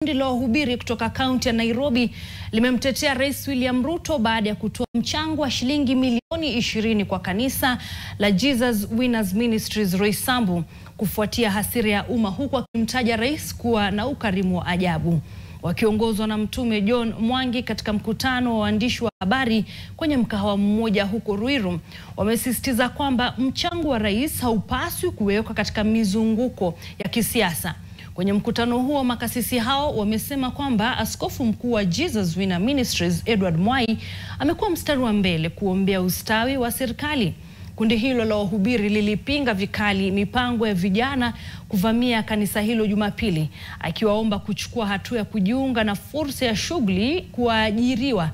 Kundi la wahubiri kutoka kaunti ya Nairobi limemtetea Rais William Ruto baada ya kutoa mchango wa shilingi milioni 20 kwa kanisa la Jesus Winners Ministries Roysambu kufuatia hasira ya umma, huku akimtaja rais kuwa na ukarimu wa ajabu. Wakiongozwa na Mtume John Mwangi katika mkutano wa waandishi wa habari kwenye mkahawa mmoja huko Ruiru, wamesisitiza kwamba mchango wa rais haupaswi kuwekwa katika mizunguko ya kisiasa. Kwenye mkutano huo, makasisi hao wamesema kwamba askofu mkuu wa Jesus Winner Ministries Edward Mwai amekuwa mstari wa mbele kuombea ustawi wa serikali. Kundi hilo la wahubiri lilipinga vikali mipango ya vijana kuvamia kanisa hilo Jumapili, akiwaomba kuchukua hatua ya kujiunga na fursa ya shughuli kuajiriwa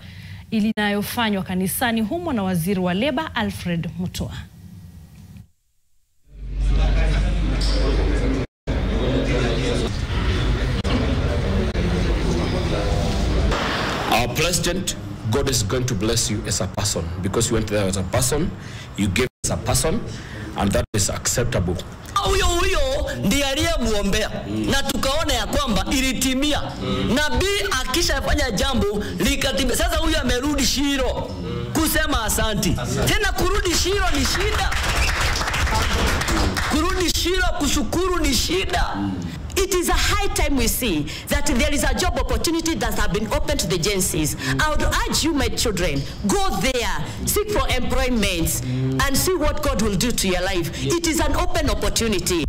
inayofanywa kanisani humo na waziri wa leba Alfred Mutua. Our president, God is going to bless you as a person, because you went there as a person, you gave as a person, and that is acceptable. Huyo ndiye aliyemuombea na tukaona ya kwamba ilitimia. Nabii akishafanya jambo likatimia. Sasa huyo amerudi Shiro kusema asanti. Tena kurudi Shiro ni shida. Kurudi Shiro kushukuru ni shida. It is a high time we see that there is a job opportunity that have been opened to the agencies. I would urge you, my children, go there, seek for employment, and see what God will do to your life. It is an open opportunity.